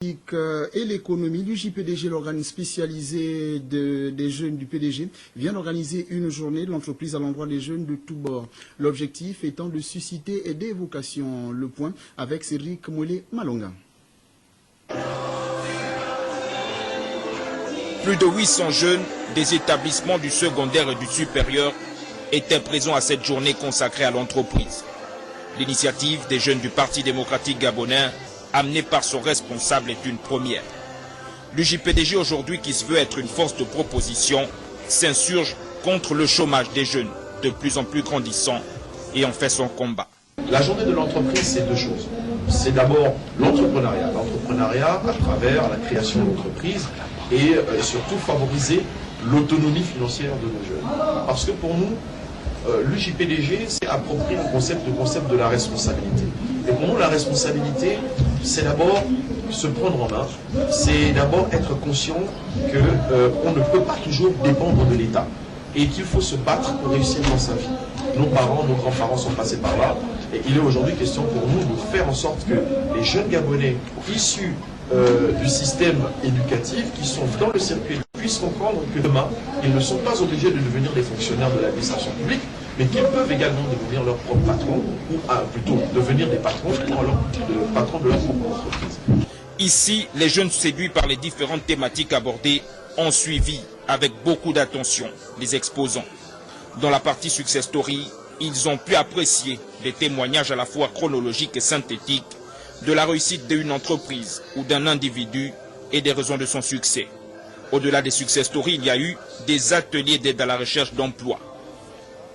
Et l'économie, l'UJPDG, l'organe spécialisé des jeunes du PDG, vient d'organiser une journée de l'entreprise à l'endroit des jeunes de tous bords. L'objectif étant de susciter des vocations. Le point avec Cédric Mollet-Malonga. Plus de 800 jeunes des établissements du secondaire et du supérieur étaient présents à cette journée consacrée à l'entreprise. L'initiative des jeunes du Parti démocratique gabonais, amenée par son responsable, est une première. L'UJPDG aujourd'hui, qui se veut être une force de proposition, s'insurge contre le chômage des jeunes, de plus en plus grandissant, et en fait son combat. La journée de l'entreprise, c'est deux choses. C'est d'abord l'entrepreneuriat. L'entrepreneuriat à travers la création d'entreprises et surtout favoriser l'autonomie financière de nos jeunes. Parce que pour nous, l'UJPDG s'est approprié le concept de la responsabilité. Et pour nous, la responsabilité, c'est d'abord se prendre en main, c'est d'abord être conscient qu'on ne peut pas toujours dépendre de l'État et qu'il faut se battre pour réussir dans sa vie. Nos parents, nos grands-parents sont passés par là et il est aujourd'hui question pour nous de faire en sorte que les jeunes Gabonais issus du système éducatif qui sont dans le circuit puissent comprendre que demain, ils ne sont pas obligés de devenir des fonctionnaires de l'administration publique, mais qu'ils peuvent également devenir leur propre patron, ou plutôt devenir des patrons, patrons de leur propre entreprise. Ici, les jeunes séduits par les différentes thématiques abordées ont suivi avec beaucoup d'attention les exposants. Dans la partie Success Story, ils ont pu apprécier des témoignages à la fois chronologiques et synthétiques de la réussite d'une entreprise ou d'un individu et des raisons de son succès. Au-delà des Success Stories, il y a eu des ateliers d'aide à la recherche d'emploi.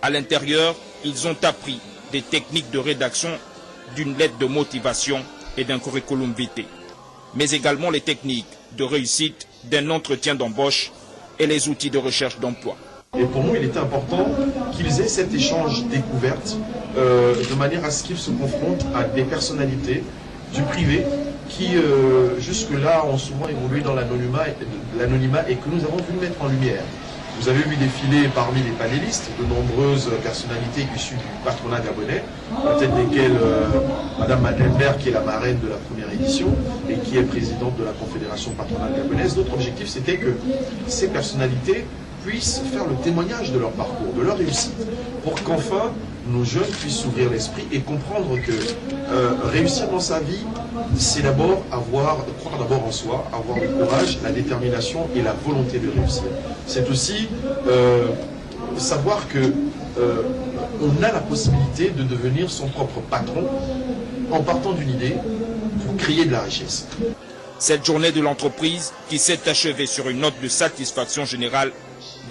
À l'intérieur, ils ont appris des techniques de rédaction d'une lettre de motivation et d'un curriculum vitae, mais également les techniques de réussite d'un entretien d'embauche et les outils de recherche d'emploi. Et pour nous, il était important qu'ils aient cet échange découverte de manière à ce qu'ils se confrontent à des personnalités du privé qui jusque-là ont souvent évolué dans l'anonymat et que nous avons vu mettre en lumière. Vous avez vu défiler parmi les panélistes de nombreuses personnalités issues du patronat gabonais, à tête desquelles Madame Madenberg, qui est la marraine de la première édition et qui est présidente de la Confédération patronale gabonaise. Notre objectif, c'était que ces personnalités puissent faire le témoignage de leur parcours, de leur réussite, pour qu'enfin nos jeunes puissent s'ouvrir l'esprit et comprendre que réussir dans sa vie, c'est d'abord croire d'abord en soi, avoir le courage, la détermination et la volonté de réussir. C'est aussi savoir que on a la possibilité de devenir son propre patron en partant d'une idée pour créer de la richesse. Cette journée de l'entreprise, qui s'est achevée sur une note de satisfaction générale,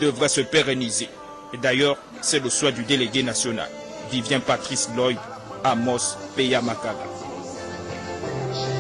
devrait se pérenniser. Et d'ailleurs, c'est le souhait du délégué national, Vivien Patrice Lloyd, Amos Peya Makaga.